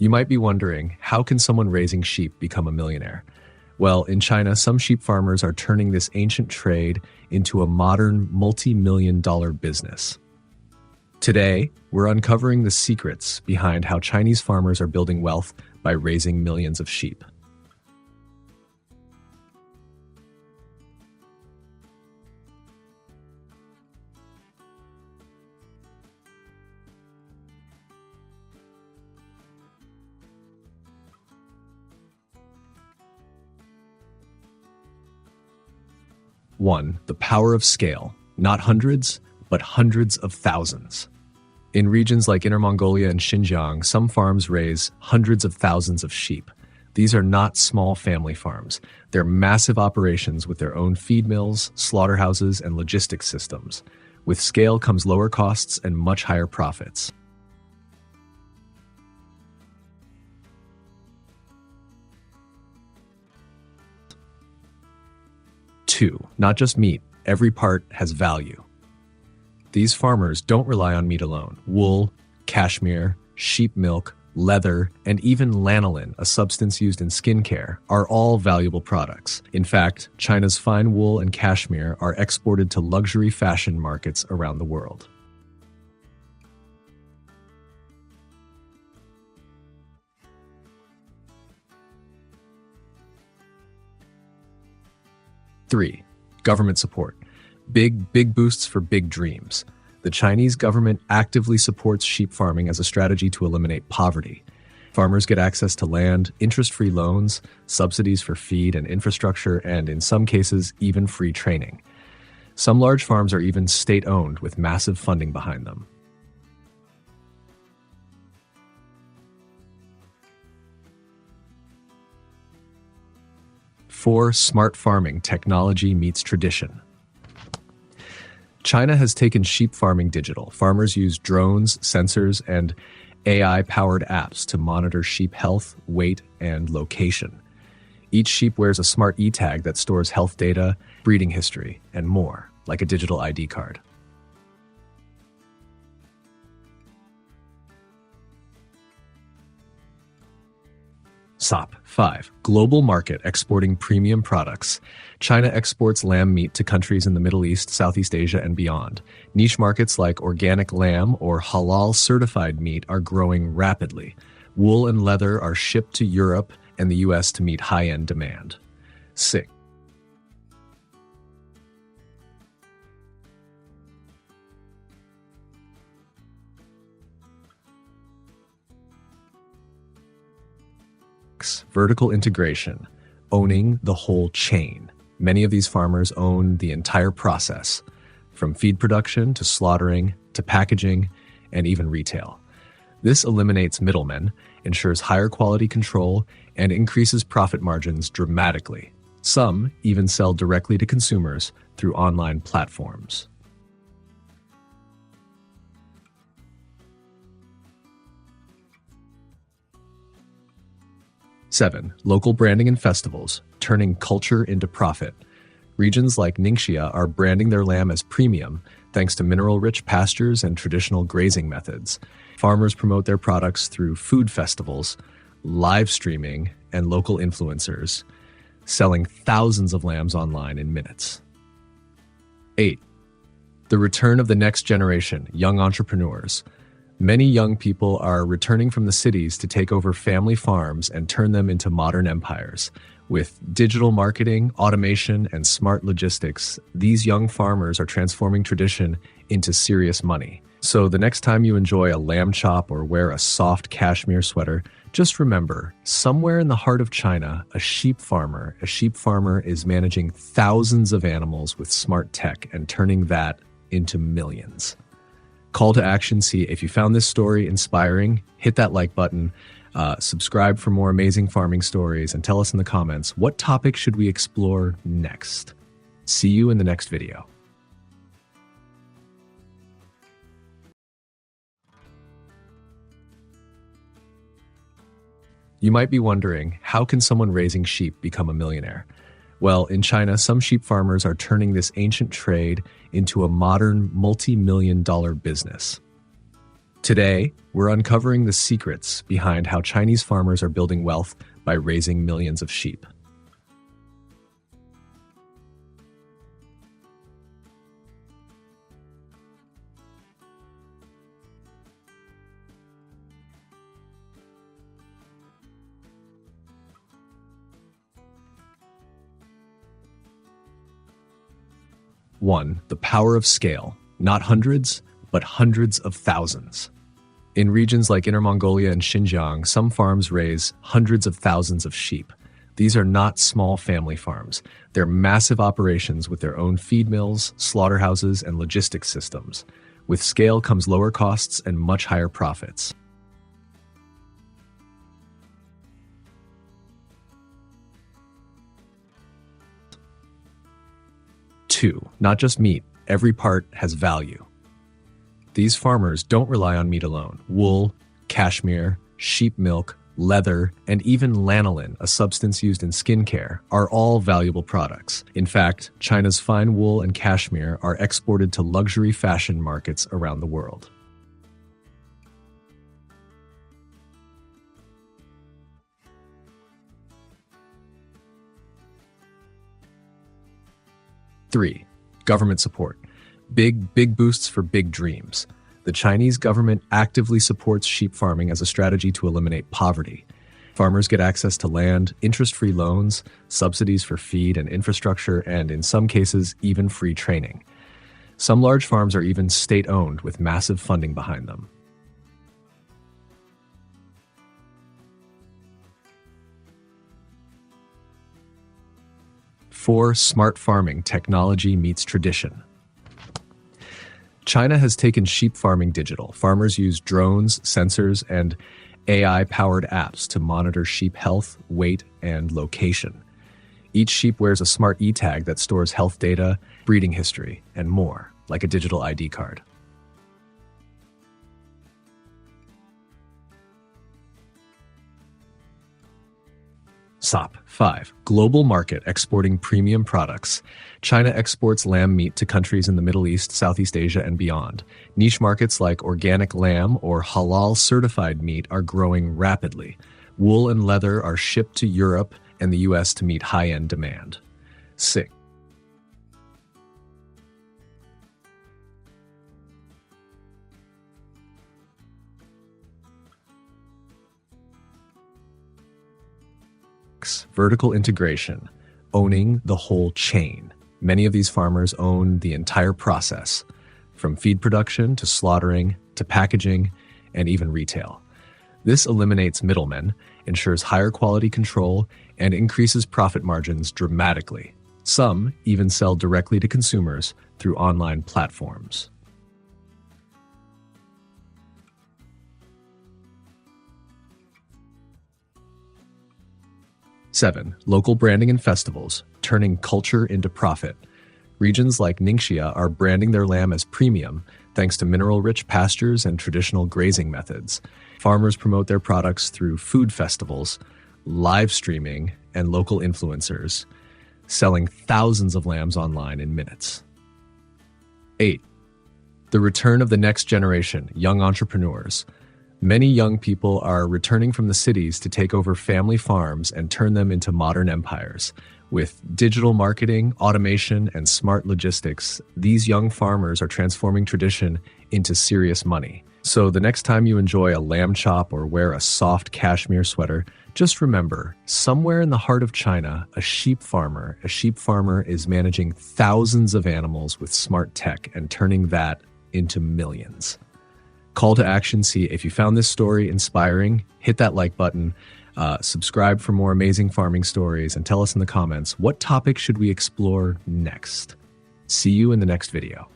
You might be wondering, how can someone raising sheep become a millionaire? Well, in China, some sheep farmers are turning this ancient trade into a modern multi-million-dollar business. Today, we're uncovering the secrets behind how Chinese farmers are building wealth by raising millions of sheep. One, the power of scale. Not hundreds, but hundreds of thousands. In regions like Inner Mongolia and Xinjiang, some farms raise hundreds of thousands of sheep. These are not small family farms. They're massive operations with their own feed mills, slaughterhouses, and logistics systems. With scale comes lower costs and much higher profits. Two, not just meat, every part has value. These farmers don't rely on meat alone. Wool, cashmere, sheep milk, leather, and even lanolin, a substance used in skincare, are all valuable products. In fact, China's fine wool and cashmere are exported to luxury fashion markets around the world. Three, government support. Big boosts for big dreams. The Chinese government actively supports sheep farming as a strategy to eliminate poverty. Farmers get access to land, interest-free loans, subsidies for feed and infrastructure, and in some cases, even free training. Some large farms are even state-owned with massive funding behind them. Four, smart farming. Technology meets tradition. China has taken sheep farming digital. Farmers use drones, sensors, and AI-powered apps to monitor sheep health, weight, and location. Each sheep wears a smart e-tag that stores health data, breeding history, and more, like a digital ID card. SOP. 5. Global market exporting premium products. China exports lamb meat to countries in the Middle East, Southeast Asia, and beyond. Niche markets like organic lamb or halal certified meat are growing rapidly. Wool and leather are shipped to Europe and the US to meet high-end demand. 6. Vertical integration, owning the whole chain. Many of these farmers own the entire process, from feed production to slaughtering to packaging and even retail. This eliminates middlemen, ensures higher quality control, and increases profit margins dramatically. Some even sell directly to consumers through online platforms. 7. Local branding and festivals, turning culture into profit. Regions like Ningxia are branding their lamb as premium thanks to mineral-rich pastures and traditional grazing methods. Farmers promote their products through food festivals, live streaming, and local influencers, selling thousands of lambs online in minutes. 8. The return of the next generation, young entrepreneurs. Many young people are returning from the cities to take over family farms and turn them into modern empires. With digital marketing, automation, and smart logistics, these young farmers are transforming tradition into serious money. So the next time you enjoy a lamb chop or wear a soft cashmere sweater, just remember, somewhere in the heart of China, a sheep farmer is managing thousands of animals with smart tech and turning that into millions. Call to action. See if you found this story inspiring, hit that like button, subscribe for more amazing farming stories, and tell us in the comments, what topic should we explore next? See you in the next video. You might be wondering, how can someone raising sheep become a millionaire? Well, in China, some sheep farmers are turning this ancient trade into a modern multi-million-dollar business. Today, we're uncovering the secrets behind how Chinese farmers are building wealth by raising millions of sheep. One, the power of scale, not hundreds, but hundreds of thousands. In regions like Inner Mongolia and Xinjiang, some farms raise hundreds of thousands of sheep. These are not small family farms. They're massive operations with their own feed mills, slaughterhouses, and logistics systems. With scale comes lower costs and much higher profits. Two, not just meat, every part has value. These farmers don't rely on meat alone. Wool, cashmere, sheep milk, leather, and even lanolin, a substance used in skincare, are all valuable products. In fact, China's fine wool and cashmere are exported to luxury fashion markets around the world. Three, government support. Big boosts for big dreams. The Chinese government actively supports sheep farming as a strategy to eliminate poverty. Farmers get access to land, interest-free loans, subsidies for feed and infrastructure, and in some cases, even free training. Some large farms are even state-owned with massive funding behind them. Four, smart farming technology meets tradition. China has taken sheep farming digital. Farmers use drones, sensors, and AI-powered apps to monitor sheep health, weight, and location. Each sheep wears a smart e-tag that stores health data, breeding history, and more, like a digital ID card. SOP. 5. Global market exporting premium products. China exports lamb meat to countries in the Middle East, Southeast Asia, and beyond. Niche markets like organic lamb or halal-certified meat are growing rapidly. Wool and leather are shipped to Europe and the US to meet high-end demand. 6. Vertical integration, owning the whole chain. Many of these farmers own the entire process, from feed production to slaughtering to packaging and even retail. This eliminates middlemen, ensures higher quality control, and increases profit margins dramatically. Some even sell directly to consumers through online platforms. 7. Local branding and festivals, turning culture into profit. Regions like Ningxia are branding their lamb as premium thanks to mineral-rich pastures and traditional grazing methods. Farmers promote their products through food festivals, live streaming, and local influencers, selling thousands of lambs online in minutes. 8. The return of the next generation, young entrepreneurs. Many young people are returning from the cities to take over family farms and turn them into modern empires. With digital marketing, automation, and smart logistics, these young farmers are transforming tradition into serious money. So the next time you enjoy a lamb chop or wear a soft cashmere sweater, just remember, somewhere in the heart of China, a sheep farmer is managing thousands of animals with smart tech and turning that into millions. Call to action. See if you found this story inspiring, hit that like button, subscribe for more amazing farming stories, and tell us in the comments, what topic should we explore next? See you in the next video.